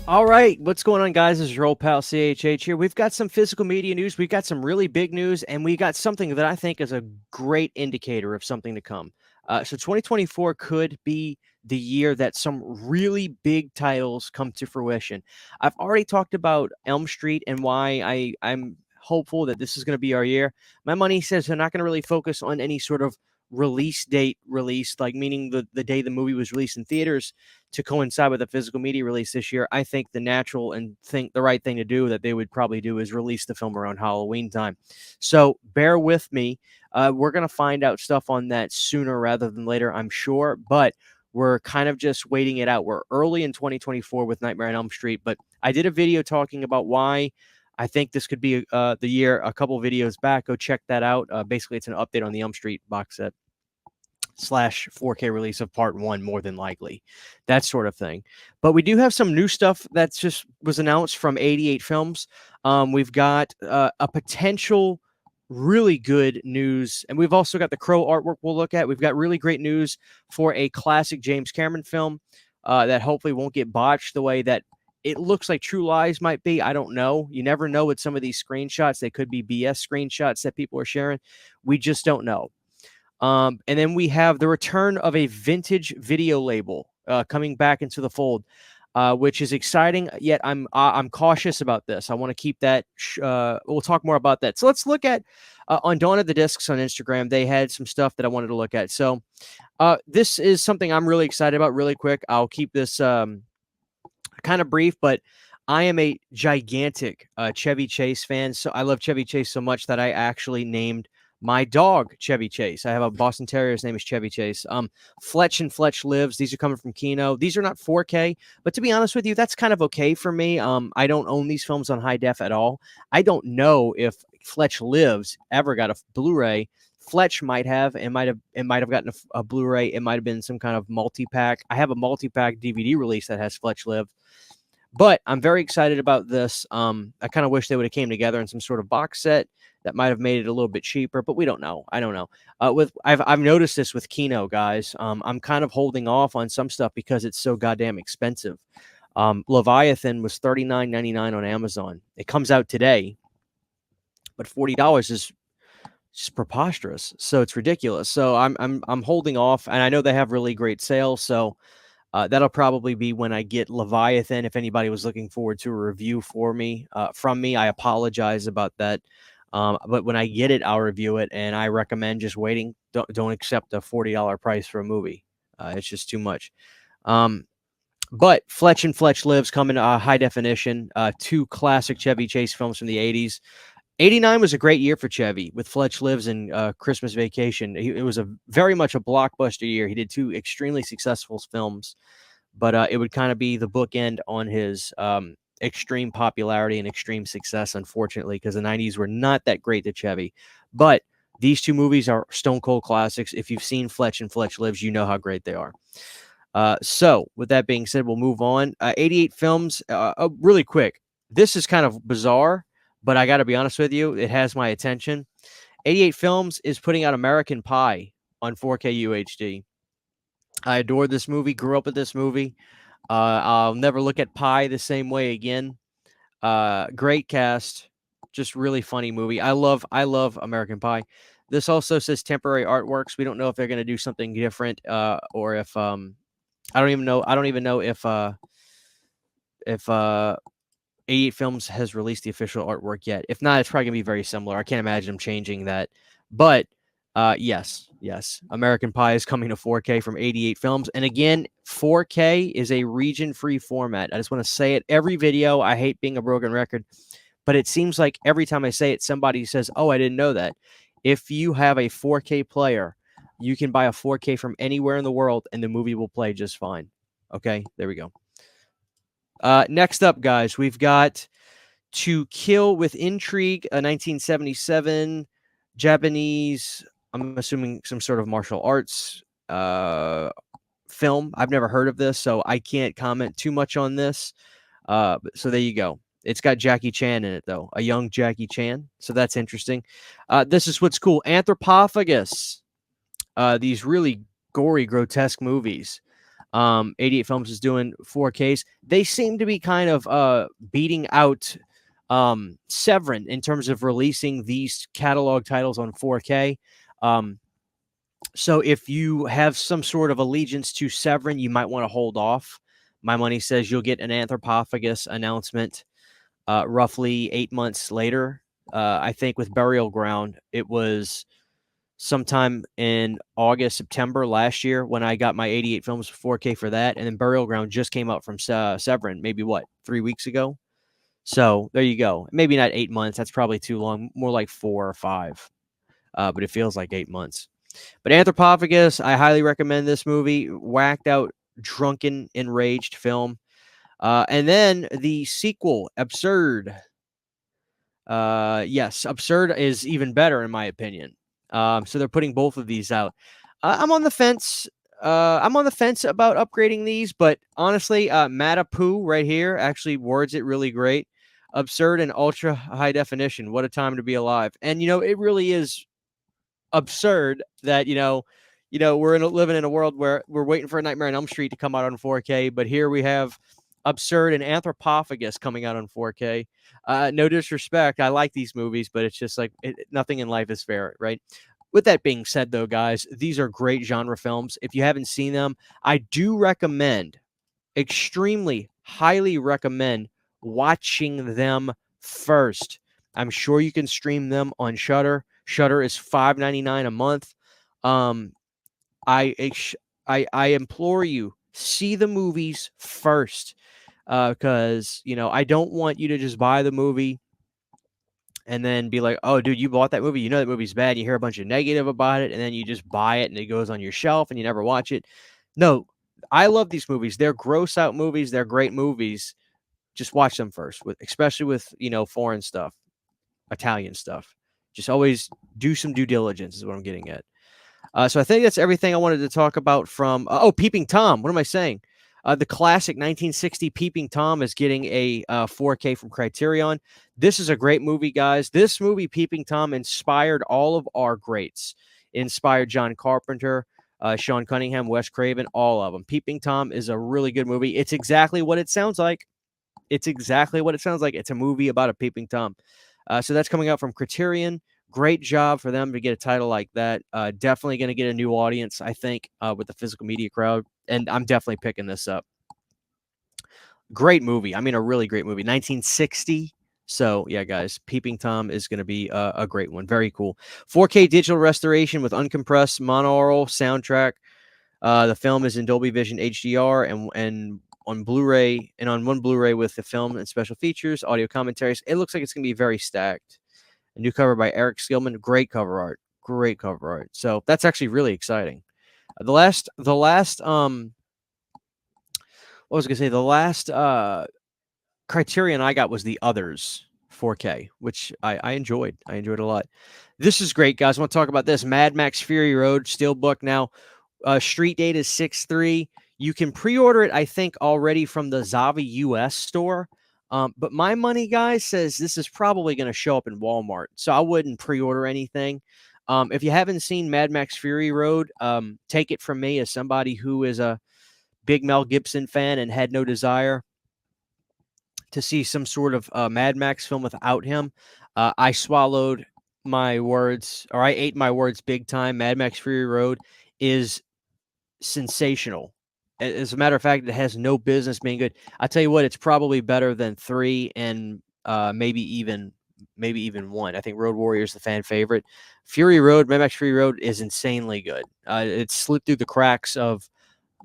All right, what's going on, guys? This is your old pal CHH here. We've got some physical media news. We've got some really big news, and we got something that I think is a great indicator of something to come. So 2024 could be the year that some really big titles come to fruition. I've already talked about Elm Street and why I'm hopeful that this is going to be our year. My money says they're not going to really focus on any sort of release date release, like meaning the day the movie was released in theaters to coincide with a physical media release this year. I think the natural and think the right thing to do that they would probably do is release the film around Halloween time. So bear with me. We're going to find out stuff on that sooner rather than later, I'm sure, but we're kind of just waiting it out. We're early in 2024 with Nightmare on Elm Street, but I did a video talking about why I think this could be the year a couple videos back. Go check that out. Basically, it's an update on the Elm Street box set slash 4K release of part one, more than likely, that sort of thing. But we do have some new stuff that's just was announced from 88 Films. We've got a potential really good news, and we've also got the Crow artwork we'll look at. We've got really great news for a classic James Cameron film that hopefully won't get botched the way that it looks like True Lies might be. I don't know. You never know with some of these screenshots. They could be BS screenshots that people are sharing. We just don't know. And then we have the return of a vintage video label coming back into the fold, which is exciting. Yet I'm cautious about this. I want to keep that. We'll talk more about that. So let's look at on Dawn of the Discs on Instagram. They had some stuff that I wanted to look at. So this is something I'm really excited about. Really quick, I'll keep this kind of brief, but I am a gigantic Chevy Chase fan. So I love Chevy Chase so much that I actually named my dog Chevy Chase. I have a Boston Terrier. His name is Chevy Chase. Fletch and Fletch Lives. These are coming from Kino. These are not 4K, but to be honest with you, that's kind of okay for me. I don't own these films on high def at all. I don't know if Fletch Lives ever got a Blu-ray. Fletch might have. It might have gotten a Blu-ray. It might have been some kind of multi-pack. I have a multi-pack DVD release that has Fletch Lives. But I'm very excited about this. I kind of wish they would have came together in some sort of box set that might have made it a little bit cheaper, but we don't know. I don't know. I've noticed this with Kino, guys. I'm kind of holding off on some stuff because it's so goddamn expensive. Leviathan was $39.99 on Amazon. It comes out today, but $40 is just preposterous. So it's ridiculous. So I'm holding off, and I know they have really great sales. So that'll probably be when I get Leviathan. If anybody was looking forward to a review from me, I apologize about that. But when I get it, I'll review it, and I recommend just waiting. Don't accept a $40 price for a movie. It's just too much. But Fletch and Fletch Lives come in high definition. Two classic Chevy Chase films from the 80s. 89 was a great year for Chevy with Fletch Lives and Christmas Vacation. It was a very much a blockbuster year. He did two extremely successful films, but it would kind of be the bookend on his extreme popularity and extreme success, unfortunately, because the 90s were not that great to Chevy. But these two movies are stone cold classics. If you've seen Fletch and Fletch Lives, you know how great they are. So with that being said, we'll move on. 88 Films, really quick. This is kind of bizarre, but I got to be honest with you, it has my attention. 88 Films is putting out American Pie on 4K UHD. I adore this movie, grew up with this movie. I'll never look at Pie the same way again. Great cast, just really funny movie. I love American Pie. This also says temporary artworks. We don't know if they're going to do something different, or if I don't even know. I don't even know if 88 Films has released the official artwork yet. If not, it's probably gonna be very similar. I can't imagine them changing that. But yes, American Pie is coming to 4K from 88 Films. And again, 4K is a region-free format. I just want to say it every video. I hate being a broken record, but it seems like every time I say it, somebody says, "Oh, I didn't know that." If you have a 4K player, you can buy a 4K from anywhere in the world, and the movie will play just fine. Okay, there we go. Next up, guys, we've got To Kill with Intrigue, a 1977 Japanese, I'm assuming some sort of martial arts film. I've never heard of this, so I can't comment too much on this. So there you go. It's got Jackie Chan in it, though, a young Jackie Chan. So that's interesting. This is what's cool. Anthropophagus. These really gory, grotesque movies. 88 Films is doing 4Ks. They seem to be kind of beating out Severin in terms of releasing these catalog titles on 4K. So if you have some sort of allegiance to Severin, you might want to hold off. My money says you'll get an Anthropophagus announcement roughly 8 months later. I think with Burial Ground, it was sometime in August, September last year when I got my 88 Films 4K for that. And then Burial Ground just came out from Severin, maybe 3 weeks ago? So there you go. Maybe not 8 months. That's probably too long. More like 4 or 5. But it feels like 8 months. But Anthropophagus, I highly recommend this movie. Whacked out, drunken, enraged film. And then the sequel, Absurd. Yes, Absurd is even better in my opinion. So they're putting both of these out. I'm on the fence. I'm on the fence about upgrading these, but honestly, Matapu right here actually words it really great. Absurd and ultra high definition. What a time to be alive. And it really is absurd that we're living in a world where we're waiting for a Nightmare on Elm Street to come out on 4K, but here we have Absurd and Anthropophagus coming out on 4K. No disrespect, I like these movies, but it's just like nothing in life is fair, right? With that being said, though, guys, these are great genre films. If you haven't seen them, I do recommend, extremely highly recommend watching them first. I'm sure you can stream them on Shudder. Shudder is $5.99 a month. I implore you, see the movies first, because I don't want you to just buy the movie and then be like, oh, dude, you bought that movie. You know that movie's bad. You hear a bunch of negative about it, and then you just buy it, and it goes on your shelf, and you never watch it. No, I love these movies. They're gross out movies. They're great movies. Just watch them first, especially with foreign stuff, Italian stuff. Just always do some due diligence is what I'm getting at. So I think that's everything I wanted to talk about from Peeping Tom. What am I saying? The classic 1960 Peeping Tom is getting a 4K from Criterion. This is a great movie, guys. This movie, Peeping Tom, inspired all of our greats. It inspired John Carpenter, Sean Cunningham, Wes Craven, all of them. Peeping Tom is a really good movie. It's exactly what it sounds like. It's exactly what it sounds like. It's a movie about a peeping Tom. So that's coming out from Criterion. Great job for them to get a title like that. Definitely going to get a new audience, I think, with the physical media crowd. And I'm definitely picking this up. Great movie. I mean, a really great movie. 1960. So, yeah, guys, Peeping Tom is going to be a great one. Very cool. 4K digital restoration with uncompressed monaural soundtrack. The film is in Dolby Vision HDR and on Blu-ray and on one Blu-ray with the film and special features, audio commentaries. It looks like it's going to be very stacked. A new cover by Eric Skillman. Great cover art. Great cover art. So that's actually really exciting. The last Criterion I got was The Others 4K, which I enjoyed. I enjoyed a lot. This is great, guys. I want to talk about this. Mad Max Fury Road Steelbook now. Street date is 6/3. You can pre-order it, I think, already from the Zavi US store. But my money, guys, says this is probably going to show up in Walmart. So I wouldn't pre-order anything. If you haven't seen Mad Max Fury Road, take it from me as somebody who is a big Mel Gibson fan and had no desire to see some sort of Mad Max film without him. I swallowed my words, or I ate my words big time. Mad Max Fury Road is sensational. As a matter of fact, it has no business being good. I tell you what, it's probably better than 3 and maybe even 1. I think Road Warrior is the fan favorite. Mad Max Fury Road is insanely good. It slipped through the cracks of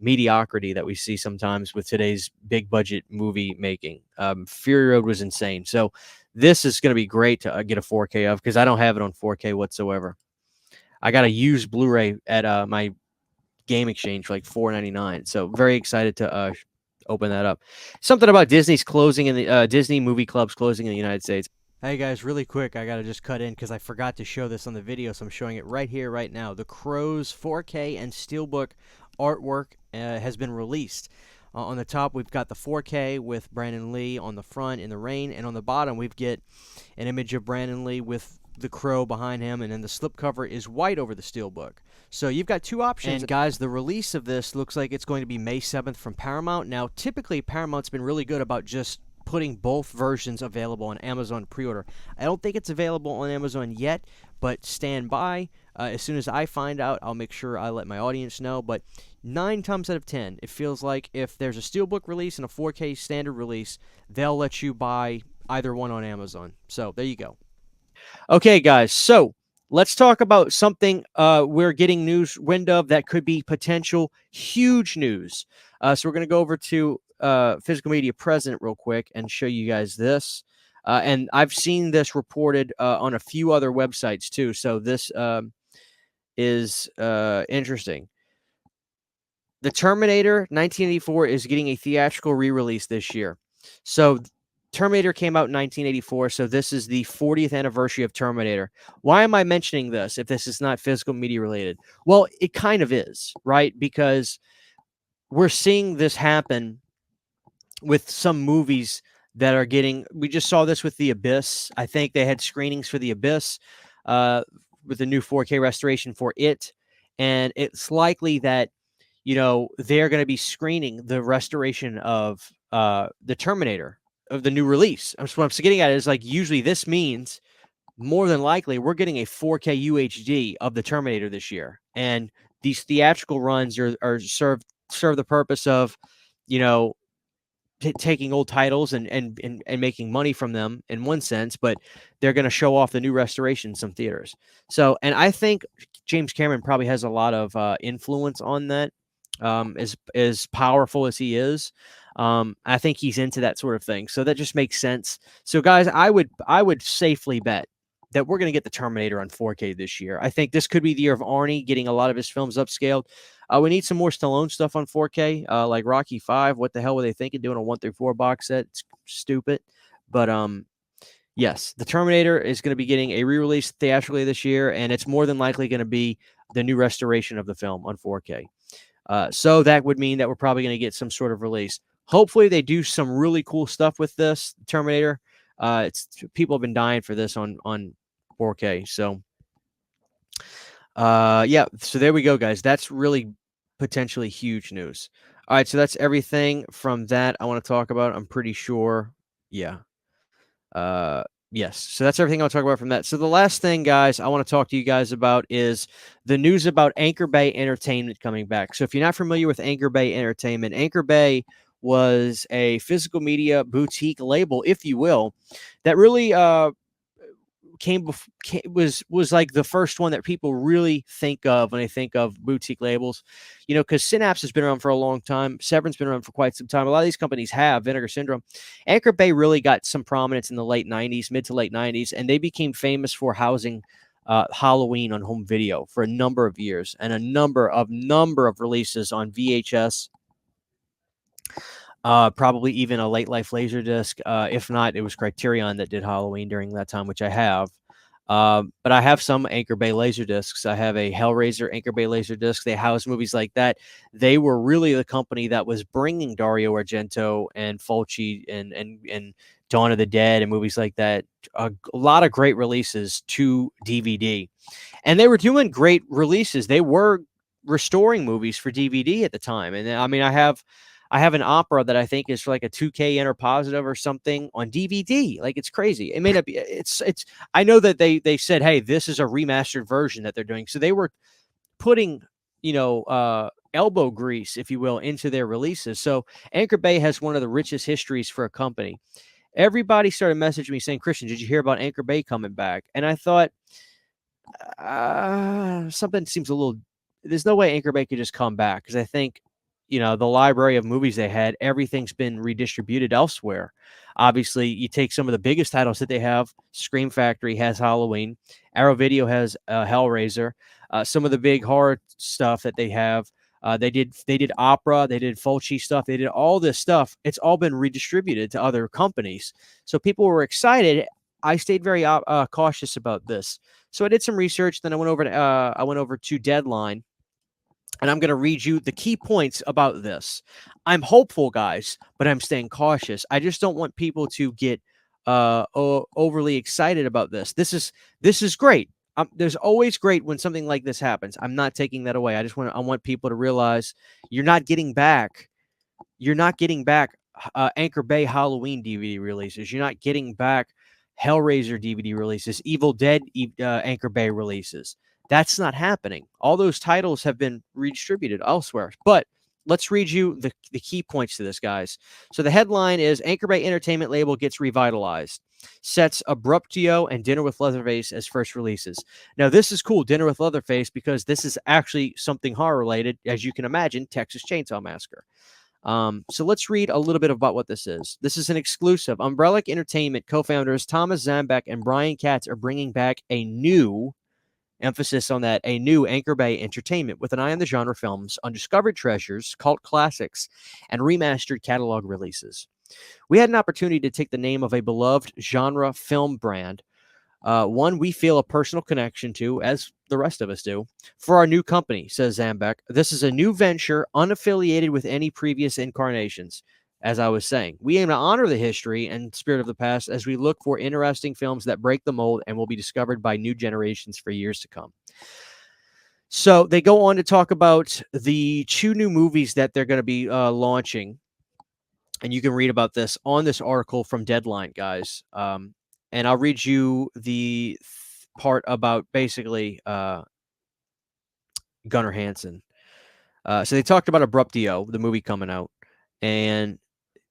mediocrity that we see sometimes with today's big budget movie making. Fury Road was insane. So this is going to be great to get a 4K of because I don't have it on 4K whatsoever. I got a used Blu-ray at my Game Exchange for like $4.99. So very excited to open that up. Something about Disney's closing in the Disney movie clubs closing in the United States. Hey guys, really quick, I gotta just cut in because I forgot to show this on the video, so I'm showing it right here, right now. The Crows 4K and Steelbook artwork has been released. On the top, we've got the 4K with Brandon Lee on the front in the rain, and on the bottom, we get an image of Brandon Lee with the crow behind him, and then the slipcover is white over the steelbook. So you've got two options. And guys, the release of this looks like it's going to be May 7th from Paramount. Now, typically Paramount's been really good about just putting both versions available on Amazon pre-order. I don't think it's available on Amazon yet, but stand by. As soon as I find out, I'll make sure I let my audience know. But 9 times out of 10, it feels like if there's a steelbook release and a 4K standard release, they'll let you buy either one on Amazon. So there you go. Okay, guys, so let's talk about something we're getting news wind of that could be potential huge news. So we're going to go over to Physical Media President real quick and show you guys this. And I've seen this reported on a few other websites too. So this is interesting. The Terminator 1984 is getting a theatrical re-release this year. So Terminator came out in 1984, so this is the 40th anniversary of Terminator. Why am I mentioning this if this is not physical media related? Well, it kind of is, right? Because we're seeing this happen with some movies that are getting, we just saw this with The Abyss. I think they had screenings for The Abyss with the new 4K restoration for it. And it's likely that, you know, they're going to be screening the restoration of the Terminator, of the new release. What I'm getting at is, like, usually this means more than likely we're getting a 4K UHD of the Terminator this year. And these theatrical runs are serve the purpose of, you know, taking old titles and making money from them in one sense, but they're going to show off the new restoration in some theaters. So, and I think James Cameron probably has a lot of influence on that. As powerful as he is, I think he's into that sort of thing. So that just makes sense. So, guys, I would safely bet that we're going to get the Terminator on 4K this year. I think this could be the year of Arnie getting a lot of his films upscaled. We need some more Stallone stuff on 4K, like Rocky 5. What the hell were they thinking doing a 1 through 4 box set? It's stupid. But yes, the Terminator is going to be getting a re-release theatrically this year, and it's more than likely going to be the new restoration of the film on 4K. So that would mean that we're probably going to get some sort of release. Hopefully they do some really cool stuff with this Terminator. It's people have been dying for this on 4K. So yeah, so there we go, guys. That's really potentially huge news. All right, so that's everything from that I want to talk about. I'm pretty sure. Yeah. Yes. So that's everything I'll talk about from that. So the last thing, guys, I want to talk to you guys about is the news about Anchor Bay Entertainment coming back. So if you're not familiar with Anchor Bay Entertainment, Anchor Bay was a physical media boutique label, if you will, that really was like the first one that people really think of when they think of boutique labels, you know, because Synapse has been around for a long time. Severn's been around for quite some time. A lot of these companies have Vinegar Syndrome. Anchor Bay really got some prominence in the late 90s, mid to late 90s, and they became famous for housing Halloween on home video for a number of years and a number of releases on VHS. Probably even a late life Laserdisc. If not, it was Criterion that did Halloween during that time, which I have. But I have some Anchor Bay Laserdiscs. I have a Hellraiser Anchor Bay Laserdisc. They house movies like that. They were really the company that was bringing Dario Argento and Fulci and Dawn of the Dead and movies like that. A lot of great releases to DVD. And they were doing great releases. They were restoring movies for DVD at the time. And I mean, I have an opera that I think is like a 2K interpositive or something on DVD. Like, it's crazy. It may not be. It's. I know that they said, hey, this is a remastered version that they're doing. So they were putting, you know, elbow grease, if you will, into their releases. So Anchor Bay has one of the richest histories for a company. Everybody started messaging me saying, Christian, did you hear about Anchor Bay coming back? And I thought, something seems a little. There's no way Anchor Bay could just come back, because I think, you know, the library of movies they had, everything's been redistributed elsewhere. Obviously, you take some of the biggest titles that they have. Scream Factory has Halloween. Arrow Video has Hellraiser. Some of the big horror stuff that they have, they did opera, they did Fulci stuff, they did all this stuff. It's all been redistributed to other companies. So people were excited. I stayed very cautious about this. So I did some research. Then I went over to Deadline. And I'm going to read you the key points about this. I'm hopeful, guys, but I'm staying cautious. I just don't want people to get overly excited about this. This is great. There's always great when something like this happens. I'm not taking that away. I want people to realize you're not getting back Anchor Bay Halloween DVD releases. You're not getting back Hellraiser DVD releases, Evil Dead Anchor Bay releases. That's not happening. All those titles have been redistributed elsewhere. But let's read you the key points to this, guys. So the headline is Anchor Bay Entertainment label gets revitalized. Sets Abruptio and Dinner with Leatherface as first releases. Now, this is cool, Dinner with Leatherface, because this is actually something horror related, as you can imagine, Texas Chainsaw Massacre. So let's read a little bit about what this is. This is an exclusive. Umbrella Entertainment co-founders Thomas Zambek and Brian Katz are bringing back a new, emphasis on that, a new Anchor Bay Entertainment with an eye on the genre films, undiscovered treasures, cult classics, and remastered catalog releases. We had an opportunity to take the name of a beloved genre film brand, one we feel a personal connection to, as the rest of us do, for our new company, says Zambek. This is a new venture, unaffiliated with any previous incarnations. As I was saying, we aim to honor the history and spirit of the past as we look for interesting films that break the mold and will be discovered by new generations for years to come. So they go on to talk about the 2 new movies that they're going to be launching. And you can read about this on this article from Deadline, guys. And I'll read you the part about basically Gunnar Hansen. So they talked about Abruptio, the movie coming out, and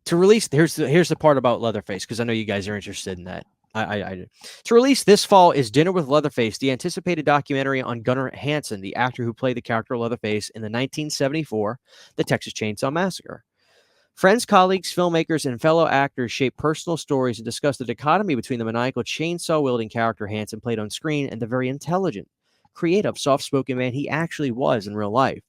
to release. Here's the part about Leatherface, because I know you guys are interested in that. I to release this fall is Dinner with Leatherface, the anticipated documentary on Gunnar Hansen, the actor who played the character Leatherface in the 1974 The Texas Chainsaw Massacre. Friends, colleagues, filmmakers, and fellow actors shape personal stories and discuss the dichotomy between the maniacal chainsaw-wielding character Hansen played on screen and the very intelligent, creative, soft-spoken man he actually was in real life.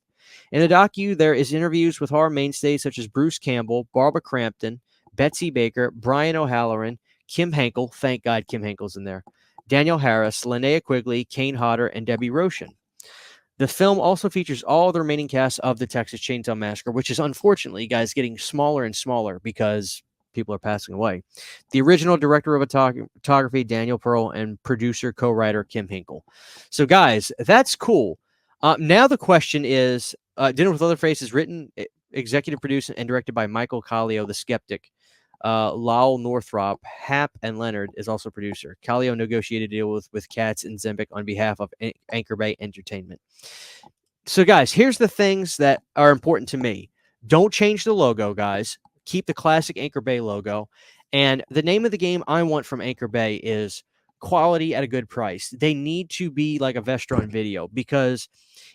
In the docu, there is interviews with horror mainstays such as Bruce Campbell, Barbara Crampton, Betsy Baker, Brian O'Halloran, Kim Henkel, thank God Kim Henkel's in there, Daniel Harris, Linnea Quigley, Kane Hodder, and Debbie Roshan. The film also features all the remaining cast of the Texas Chainsaw Massacre, which is unfortunately, guys, getting smaller and smaller because people are passing away. The original director of photography, Daniel Pearl, and producer, co-writer, Kim Hinkle. So, guys, that's cool. Now the question is, Dinner with Leatherface is written, executive produced, and directed by Michael Kallio, the skeptic. Lowell Northrop, Hap, and Leonard is also producer. Kallio negotiated a deal with Katz and Zembic on behalf of Anchor Bay Entertainment. So, guys, here's the things that are important to me. Don't change the logo, guys. Keep the classic Anchor Bay logo. And the name of the game I want from Anchor Bay is quality at a good price. They need to be like a Vestron Video, because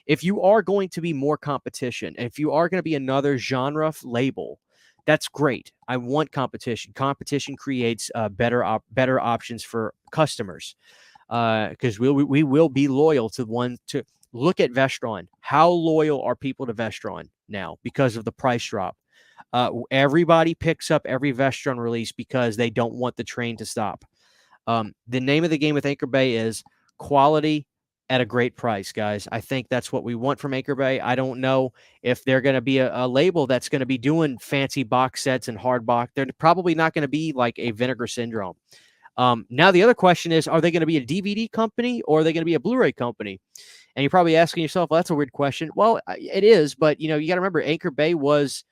if you are going to be more competition, and if you are going to be another genre label, that's great. I want competition. Competition creates better options for customers, because we will be loyal to one. To look at Vestron, how loyal are people to Vestron now because of the price drop? Everybody picks up every Vestron release because they don't want the train to stop. The name of the game with Anchor Bay is quality at a great price, guys. I think that's what we want from Anchor Bay. I don't know if they're going to be a label that's going to be doing fancy box sets and hard box. They're probably not going to be like a Vinegar Syndrome. Now, the other question is, are they going to be a DVD company or are they going to be a Blu-ray company? And you're probably asking yourself, well, that's a weird question. Well, it is, but you got to remember, Anchor Bay was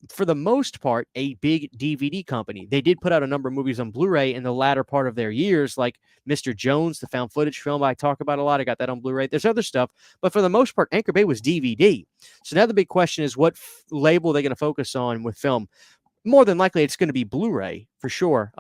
for the most part, a big DVD company. They did put out a number of movies on Blu-ray in the latter part of their years, like Mr. Jones, the found footage film I talk about a lot. I got that on Blu-ray. There's other stuff, but for the most part, Anchor Bay was DVD. So now the big question is, what label are they going to focus on with film? More than likely, it's going to be Blu-ray for sure.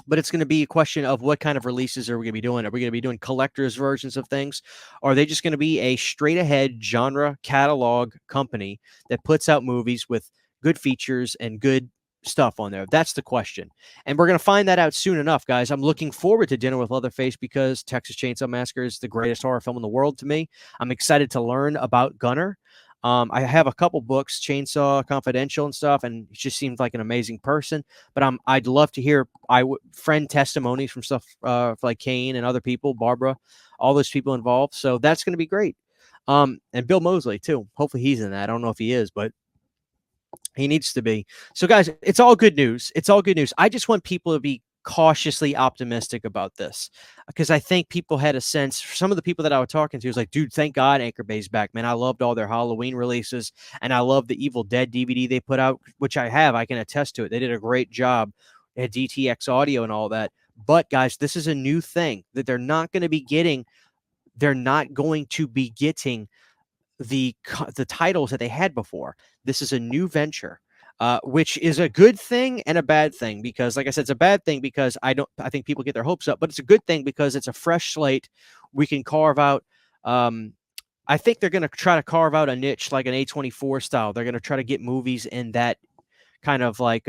But it's going to be a question of what kind of releases are we going to be doing? Are we going to be doing collector's versions of things? Or are they just going to be a straight ahead genre catalog company that puts out movies with good features and good stuff on there? That's the question. And we're going to find that out soon enough, guys. I'm looking forward to Dinner with Leatherface because Texas Chainsaw Massacre is the greatest horror film in the world to me. I'm excited to learn about Gunnar. I have a couple books, Chainsaw Confidential and stuff, and he just seems like an amazing person. But I'd love to hear friend testimonies from stuff like Kane and other people, Barbara, all those people involved. So that's going to be great. And Bill Moseley too. Hopefully he's in that. I don't know if he is, but He needs to be. So, guys, it's all good news. It's all good news. I just want people to be cautiously optimistic about this because I think people had a sense. Some of the people that I was talking to was like, dude, thank God Anchor Bay's back, man. I loved all their Halloween releases, and I love the Evil Dead DVD they put out, which I have. I can attest to it. They did a great job at DTX audio and all that. But, guys, this is a new thing that they're not going to be getting. They're not going to be getting the titles that they had before. This is a new venture, which is a good thing and a bad thing because, like I said, it's a bad thing because I think people get their hopes up, but it's a good thing because it's a fresh slate. We can carve out. I think they're going to try to carve out a niche like an A24 style. They're going to try to get movies in that kind of like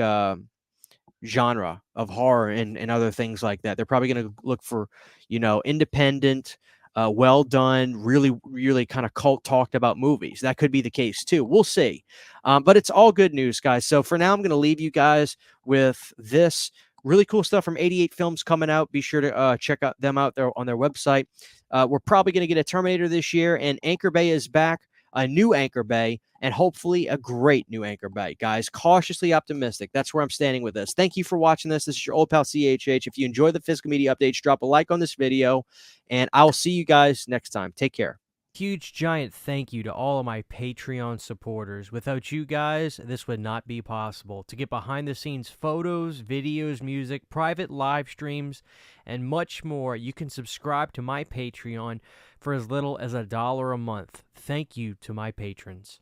genre of horror and other things like that. They're probably going to look for, independent, well done, really, really kind of cult talked about movies. That could be the case too. We'll see. But it's all good news, guys. So for now, I'm going to leave you guys with this really cool stuff from 88 Films coming out. Be sure to check out them out there on their website. We're probably going to get a Terminator this year, and Anchor Bay is back, a new Anchor Bay, and hopefully a great new Anchor Bay. Guys, cautiously optimistic. That's where I'm standing with this. Thank you for watching this. This is your old pal CHH. If you enjoy the physical media updates, drop a like on this video, and I'll see you guys next time. Take care. Huge, giant thank you to all of my Patreon supporters. Without you guys, this would not be possible. To get behind-the-scenes photos, videos, music, private live streams, and much more, you can subscribe to my Patreon for as little as $1 a month. Thank you to my patrons.